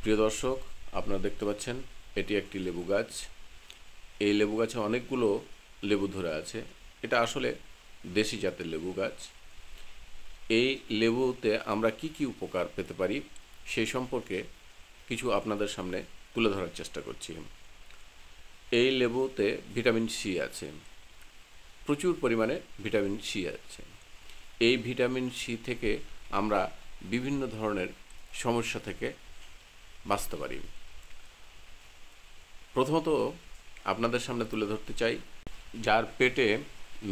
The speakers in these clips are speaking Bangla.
প্রিয় দর্শক, আপনারা দেখতে পাচ্ছেন এটি একটি লেবু গাছ। এই লেবু গাছে অনেকগুলো লেবু ধরে আছে। এটা আসলে দেশি জাতের লেবু গাছ। এই লেবুতে আমরা কি কি উপকার পেতে পারি সেই সম্পর্কে কিছু আপনাদের সামনে তুলে ধরার চেষ্টা করছি। এই লেবুতে ভিটামিন সি আছে, প্রচুর পরিমাণে ভিটামিন সি আছে। এই ভিটামিন সি থেকে আমরা বিভিন্ন ধরনের সমস্যা থেকে বাঁচতে পারি। প্রথমত আপনাদের সামনে তুলে ধরতে চাই, যার পেটে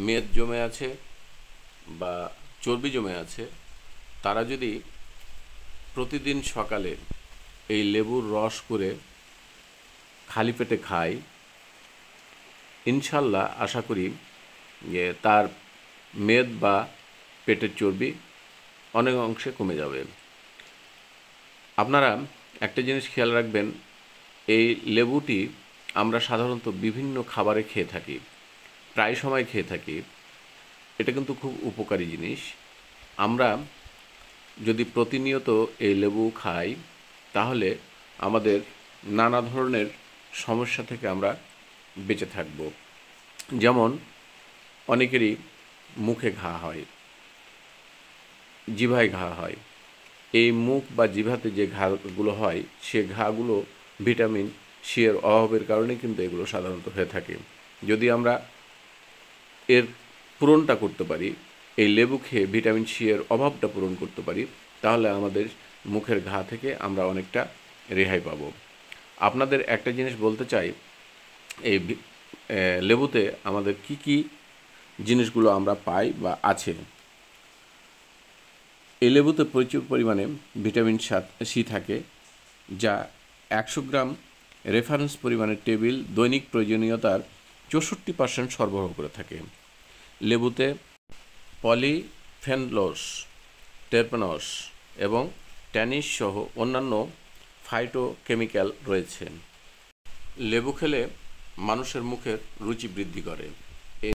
মেদ জমে আছে বা চর্বি জমে আছে, তারা যদি প্রতিদিন সকালে এই লেবুর রস করে খালি পেটে খায়, ইনশাল্লাহ আশা করি যে তার মেদ বা পেটের চর্বি অনেক অংশে কমে যাবে। আপনারা একটা জিনিস খেয়াল রাখবেন, এই লেবুটি আমরা সাধারণত বিভিন্ন খাবারে খেয়ে থাকি, প্রায় সময় খেয়ে থাকি। এটা কিন্তু খুব উপকারী জিনিস। আমরা যদি প্রতিনিয়ত এই লেবু খাই, তাহলে আমাদের নানা ধরনের সমস্যা থেকে আমরা বেঁচে থাকব। যেমন অনেকেরই মুখে ঘা হয়, জিভায় ঘা হয়। এই মুখ বা জিভাতে যে ঘাগুলো হয়, সে ঘাগুলো ভিটামিন সি এর অভাবের কারণে কিন্তু এগুলো সাধারণত হয়ে থাকে। যদি আমরা এর পূরণটা করতে পারি, এই লেবু খেয়ে ভিটামিন সি এর অভাবটা পূরণ করতে পারি, তাহলে আমাদের মুখের ঘা থেকে আমরা অনেকটা রেহাই পাব। আপনাদের একটা জিনিস বলতে চাই, এই লেবুতে আমাদের কি কি জিনিসগুলো আমরা পাই বা আছে। এই লেবুতে প্রচুর পরিমাণে ভিটামিন সি থাকে, যা 100 গ্রাম রেফারেন্স পরিমাণের টেবিল দৈনিক প্রয়োজনীয়তার 64% সরবরাহ করে থাকে। লেবুতে পলিফেনলস, টেরপেনস এবং ট্যানিস সহ অন্যান্য ফাইটোকেমিক্যাল রয়েছে। লেবু খেলে মানুষের মুখের রুচি বৃদ্ধি করে।